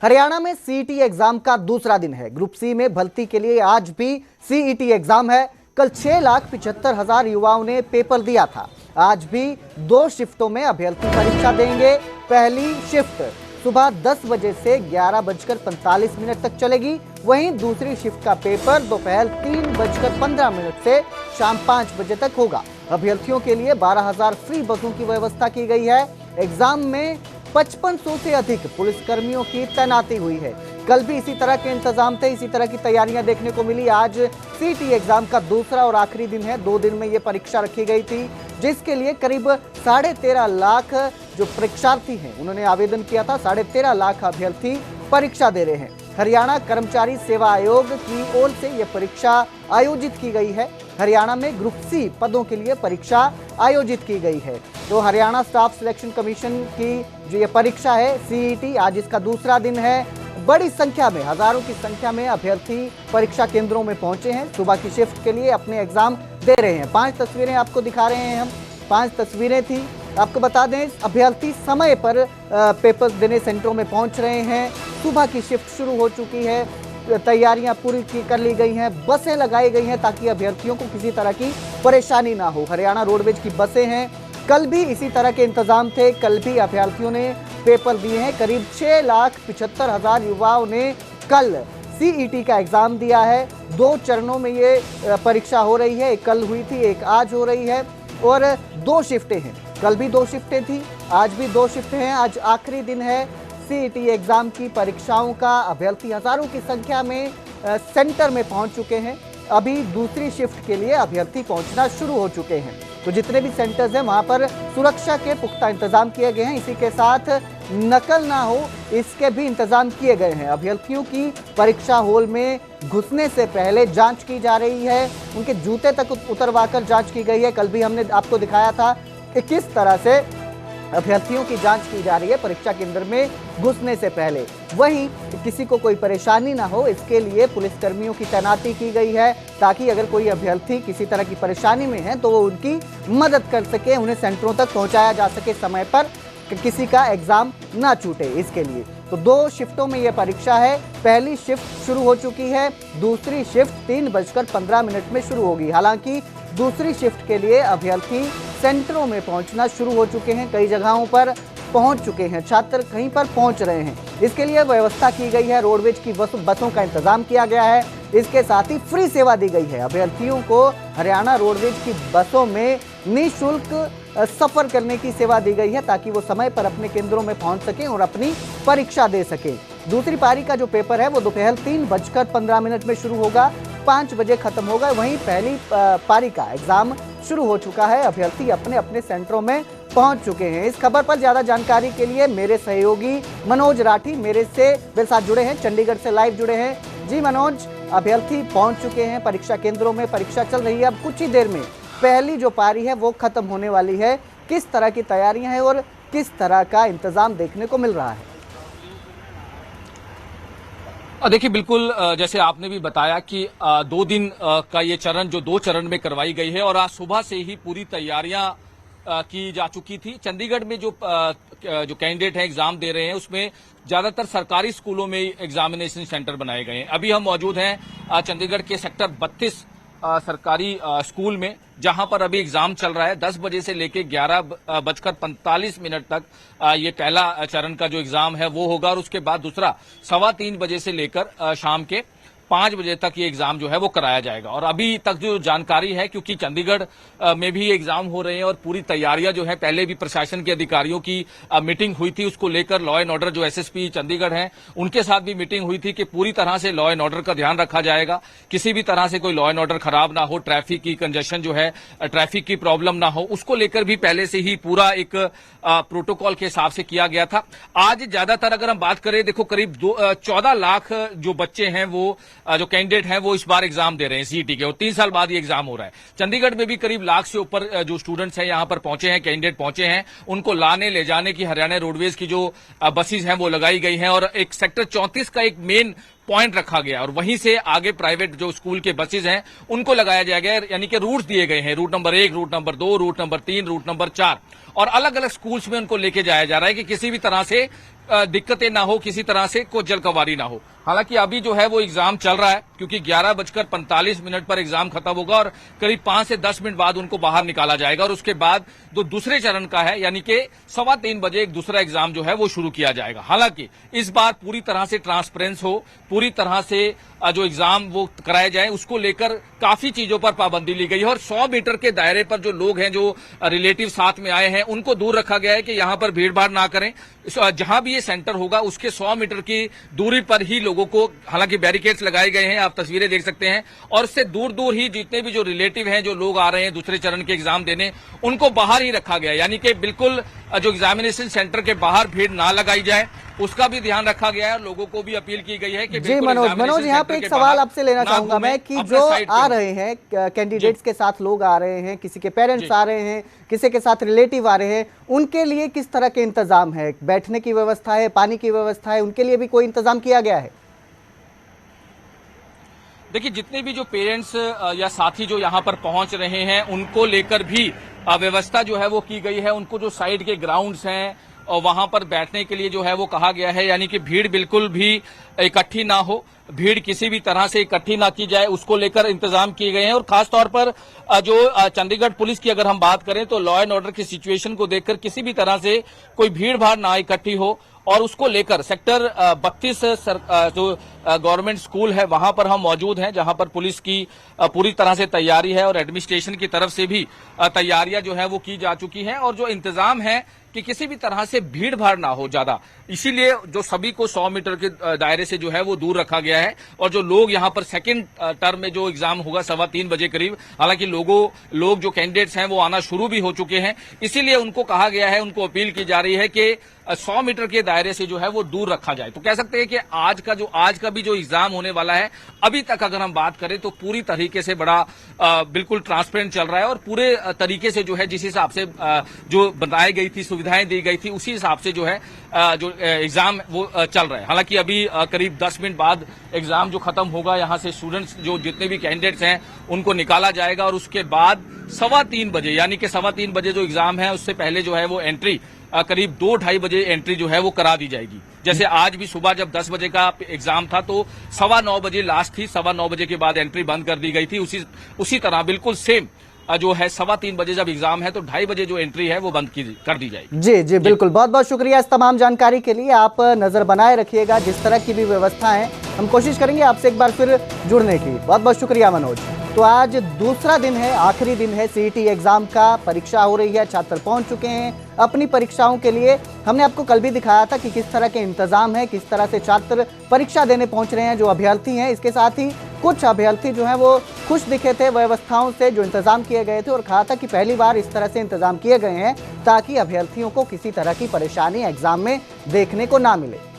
हरियाणा में CET exam का दूसरा दिन है। ग्रुप सी में भर्ती के लिए आज भी सीईटी एग्जाम है। कल 6,75,000 युवाओं ने पेपर दिया था। आज भी 2 शिफ्टों में अभ्यर्थी परीक्षा देंगे। पहली शिफ्ट सुबह 10 बजे से 11:45 तक चलेगी। वहीं दूसरी शिफ्ट का पेपर दोपहर 3:15 से शाम 5 बजे तक होगा। अभ्यर्थियों के लिए 12,000 फ्री बसों की व्यवस्था की गई है। एग्जाम में 5500 से अधिक पुलिसकर्मियों की तैनाती हुई है। कल भी इसी तरह के इंतजाम थे, इसी तरह की तैयारियां देखने को मिली। आज सीईटी एग्जाम का दूसरा और आखिरी दिन है। 2 दिन में ये परीक्षा रखी गई थी, जिसके लिए करीब 13.5 लाख जो परीक्षार्थी हैं उन्होंने आवेदन किया था। 13.5 लाख अभ्यर्थी परीक्षा दे रहे हैं। हरियाणा कर्मचारी सेवा आयोग की ओर से यह परीक्षा आयोजित की गई है। हरियाणा में ग्रुप सी पदों के लिए परीक्षा आयोजित की गई है। तो हरियाणा स्टाफ सिलेक्शन कमीशन की जो ये परीक्षा है सीईटी, आज इसका दूसरा दिन है। बड़ी संख्या में, हजारों की संख्या में अभ्यर्थी परीक्षा केंद्रों में पहुंचे हैं। सुबह की शिफ्ट के लिए अपने एग्जाम दे रहे हैं। 5 तस्वीरें आपको दिखा रहे हैं हम। 5 तस्वीरें थी। आपको बता दें, अभ्यर्थी समय पर पेपर देने सेंटरों में पहुंच रहे हैं। सुबह की शिफ्ट शुरू हो चुकी है। तैयारियां पूरी कर ली गई हैं। बसें लगाई गई हैं ताकि अभ्यर्थियों को किसी तरह की परेशानी ना हो। हरियाणा रोडवेज की बसें हैं। कल भी इसी तरह के इंतजाम थे। कल भी अभ्यर्थियों ने पेपर दिए हैं। करीब 6,75,000 युवाओं ने कल सीईटी का एग्जाम दिया है। 2 चरणों में ये परीक्षा हो रही है। एक कल हुई थी, एक आज हो रही है और 2 शिफ्टें हैं। कल भी 2 शिफ्टें थी, आज भी 2 शिफ्टें हैं। आज आखिरी दिन है सीईटी एग्जाम की परीक्षाओं का। अभ्यर्थी हजारों की संख्या में सेंटर में पहुंच चुके हैं। अभी दूसरी शिफ्ट के लिए अभ्यर्थी पहुंचना शुरू हो चुके हैं। तो जितने भी सेंटर्स हैं वहां पर सुरक्षा के पुख्ता इंतजाम किए गए हैं। इसी के साथ नकल ना हो इसके भी इंतजाम किए गए हैं। अभ्यर्थियों की परीक्षा हॉल में घुसने से पहले जांच की जा रही है। उनके जूते तक उतरवाकर जांच की गई है। कल भी हमने आपको दिखाया था कि किस तरह से अभ्यर्थियों की जांच की जा रही है परीक्षा केंद्र में घुसने से पहले। वहीं किसी को कोई परेशानी ना हो इसके लिए पुलिसकर्मियों की तैनाती की गई है, ताकि अगर कोई अभ्यर्थी किसी तरह की परेशानी में है तो वो उनकी मदद कर सके, उन्हें सेंटरों तक पहुंचाया जा सके समय पर, किसी का एग्जाम ना छूटे इसके लिए। तो 2 शिफ्टों में यह परीक्षा है। पहली शिफ्ट शुरू हो चुकी है। दूसरी शिफ्ट 3:15 में शुरू होगी। हालांकि दूसरी शिफ्ट के लिए अभ्यर्थी सेंटरों में पहुंचना शुरू हो चुके हैं। कई जगहों पर पहुंच चुके हैं। छात्र कहीं पर पहुंच रहे हैं। इसके लिए व्यवस्था की गई है। रोडवेज की बसों का इंतजाम किया गया है। इसके साथ ही फ्री सेवा दी गई है। अभ्यर्थियों को हरियाणा रोडवेज की बसों में निःशुल्क सफर करने की सेवा दी गई है, ताकि वो समय पर अपने केंद्रों में पहुंच सकें और अपनी परीक्षा दे सकें। दूसरी पारी का जो पेपर है वो दोपहर 3:15 में शुरू होगा, 5 बजे खत्म होगा। वहीं पहली पारी का एग्जाम शुरू हो चुका है। अभ्यर्थी अपने अपने सेंटरों में पहुंच चुके हैं। इस खबर पर ज्यादा जानकारी के लिए मेरे सहयोगी मनोज राठी मेरे साथ जुड़े हैं, चंडीगढ़ से लाइव जुड़े हैं। जी मनोज, अभ्यर्थी पहुंच चुके हैं परीक्षा केंद्रों में, परीक्षा चल रही है। अब कुछ ही देर में पहली जो पारी है वो खत्म होने वाली है। किस तरह की तैयारियां हैं और किस तरह का इंतजाम देखने को मिल रहा है? देखिए, बिल्कुल जैसे आपने भी बताया कि 2 दिन का ये चरण जो 2 चरण में करवाई गई है और आज सुबह से ही पूरी तैयारियां की जा चुकी थी। चंडीगढ़ में जो कैंडिडेट हैं एग्जाम दे रहे हैं उसमें ज्यादातर सरकारी स्कूलों में एग्जामिनेशन सेंटर बनाए गए हैं। अभी हम मौजूद हैं चंडीगढ़ के सेक्टर 32 सरकारी स्कूल में, जहां पर अभी एग्जाम चल रहा है। 10 बजे से लेकर 11:45 तक ये पहला चरण का जो एग्जाम है वो होगा और उसके बाद दूसरा 3:15 बजे से लेकर शाम के 5 बजे तक ये एग्जाम जो है वो कराया जाएगा। और अभी तक जो जानकारी है, क्योंकि चंडीगढ़ में भी एग्जाम हो रहे हैं और पूरी तैयारियां जो है, पहले भी प्रशासन के अधिकारियों की मीटिंग हुई थी, उसको लेकर लॉ एंड ऑर्डर जो एसएसपी चंडीगढ़ हैं उनके साथ भी मीटिंग हुई थी कि पूरी तरह से लॉ एंड ऑर्डर का ध्यान रखा जाएगा। किसी भी तरह से कोई लॉ एंड ऑर्डर खराब ना हो, ट्रैफिक की कंजेशन जो है, ट्रैफिक की प्रॉब्लम ना हो, उसको लेकर भी पहले से ही पूरा एक प्रोटोकॉल के हिसाब से किया गया था। आज ज्यादातर अगर हम बात करें, देखो करीब 14 लाख जो बच्चे हैं वो जो कैंडिडेट हैं वो इस बार एग्जाम दे रहे हैं सीईटी के, और 3 साल बाद ये एग्जाम हो रहा है। चंडीगढ़ में भी करीब लाख से ऊपर जो स्टूडेंट्स हैं यहां पर पहुंचे हैं, कैंडिडेट पहुंचे हैं। उनको लाने ले जाने की हरियाणा रोडवेज की जो बसेज हैं वो लगाई गई हैं और एक सेक्टर 34 का एक मेन पॉइंट रखा गया और वहीं से आगे प्राइवेट जो स्कूल के बसेज हैं उनको लगाया जाएगा। यानी कि रूट दिए गए हैं, route number 1, route number 2, route number 3, route number 4, और अलग अलग स्कूल्स में उनको लेके जाया जा रहा है कि किसी भी तरह से दिक्कतें ना हो, किसी तरह से कोई जलकवारी ना हो। हालांकि अभी जो है वो एग्जाम चल रहा है, क्योंकि 11:45 पर एग्जाम खत्म होगा और करीब 5 से 10 मिनट बाद उनको बाहर निकाला जाएगा और उसके बाद जो दूसरे चरण का है यानी कि 3:15 बजे एक दूसरा एग्जाम जो है वो शुरू किया जाएगा। हालांकि इस बार पूरी तरह से ट्रांसपेरेंस हो, पूरी तरह से जो एग्जाम वो कराए जाए, उसको लेकर काफी चीजों पर पाबंदी ली गई है और 100 मीटर के दायरे पर जो लोग हैं, जो रिलेटिव साथ में आए हैं, उनको दूर रखा गया है कि यहां पर भीड़ भाड़ ना करें। जहां भी ये सेंटर होगा उसके 100 मीटर की दूरी पर ही लोगों को, हालांकि बैरिकेड्स लगाए गए हैं, आप तस्वीरें देख सकते हैं, और इससे दूर दूर ही जितने भी जो रिलेटिव हैं, जो लोग आ रहे हैं दूसरे चरण के एग्जाम देने, उनको बाहर ही रखा गया है। यानी कि बिल्कुल जो एग्जामिनेशन सेंटर के बाहर भीड़ ना लगाई जाए, उसका भी ध्यान रखा गया है। लोगों को भी अपील की गई है कि जी मनोज, यहाँ पे एक सवाल आपसे लेना चाहूंगा मैं कि जो आ रहे हैं कैंडिडेट्स के साथ लोग आ रहे हैं, किसी के पेरेंट्स आ रहे हैं, किसी के साथ रिलेटिव आ रहे हैं, उनके लिए किस तरह के इंतजाम है? बैठने की व्यवस्था है, पानी की व्यवस्था है, उनके लिए भी कोई इंतजाम किया गया है? देखिए, जितने भी जो पेरेंट्स या साथी जो यहाँ पर पहुंच रहे हैं, उनको लेकर भी व्यवस्था जो है वो की गई है। उनको जो साइड के ग्राउंड्स हैं और वहां पर बैठने के लिए जो है वो कहा गया है, यानी कि भीड़ बिल्कुल भी इकट्ठी ना हो, भीड़ किसी भी तरह से इकट्ठी ना की जाए, उसको लेकर इंतजाम किए गए हैं। और खास तौर पर जो चंडीगढ़ पुलिस की अगर हम बात करें तो लॉ एंड ऑर्डर की सिचुएशन को देखकर किसी भी तरह से कोई भीड़ भाड़ ना इकट्ठी हो, और उसको लेकर सेक्टर 32 जो गवर्नमेंट स्कूल है वहां पर हम मौजूद हैं, जहां पर पुलिस की पूरी तरह से तैयारी है और एडमिनिस्ट्रेशन की तरफ से भी तैयारियां जो है वो की जा चुकी हैं, और जो इंतजाम है कि किसी भी तरह से भीड़ भाड़ ना हो ज्यादा, इसीलिए जो सभी को 100 मीटर के दायरे से जो है वो दूर रखा गया है। और जो लोग यहाँ पर सेकंड टर्म में जो एग्जाम होगा 3:15 बजे करीब, हालांकि लोग जो कैंडिडेट्स हैं वो आना शुरू भी हो चुके हैं, इसीलिए उनको कहा गया है, उनको अपील की जा रही है कि 100 मीटर के दायरे से जो है वो दूर रखा जाए। तो कह सकते हैं कि आज का भी जो एग्जाम होने वाला है, अभी तक अगर हम बात करें तो पूरी तरीके से बड़ा बिल्कुल ट्रांसपेरेंट चल रहा है और पूरे तरीके से जो है जिस हिसाब से जो बनाई गई थी, सुविधाएं दी गई थी, उसी हिसाब से जो है जो एग्जाम वो चल रहा है। हालांकि अभी करीब 10 मिनट बाद एग्जाम जो खत्म होगा, यहाँ से स्टूडेंट्स जो जितने भी कैंडिडेट्स हैं उनको निकाला जाएगा और उसके बाद 3:15 बजे, यानी कि 3:15 बजे जो एग्जाम है उससे पहले जो है वो एंट्री करीब 2-2:30 बजे एंट्री जो है वो करा दी जाएगी। जैसे आज भी सुबह जब 10 बजे का एग्जाम था तो 9:15 बजे लास्ट थी, 9:15 बजे के बाद एंट्री बंद कर दी गई थी। उसी तरह बिल्कुल सेम जो है 3:15 बजे जब एग्जाम है तो 2:30 बजे जो एंट्री है वो बंद कर दी जाएगी। जी बिल्कुल, बहुत बहुत शुक्रिया इस तमाम जानकारी के लिए। आप नजर बनाए रखिएगा, जिस तरह की भी व्यवस्था है हम कोशिश करेंगे आपसे एक बार फिर जुड़ने की। बहुत बहुत शुक्रिया मनोज। तो आज दूसरा दिन है, आखिरी दिन है सीईटी एग्जाम का, परीक्षा हो रही है, छात्र पहुंच चुके हैं अपनी परीक्षाओं के लिए। हमने आपको कल भी दिखाया था कि किस तरह के इंतजाम है, किस तरह से छात्र परीक्षा देने पहुंच रहे हैं जो अभ्यर्थी हैं। इसके साथ ही कुछ अभ्यर्थी जो हैं वो खुश दिखे थे व्यवस्थाओं से जो इंतजाम किए गए थे, और कहा था कि पहली बार इस तरह से इंतजाम किए गए हैं ताकि अभ्यर्थियों को किसी तरह की परेशानी एग्जाम में देखने को ना मिले।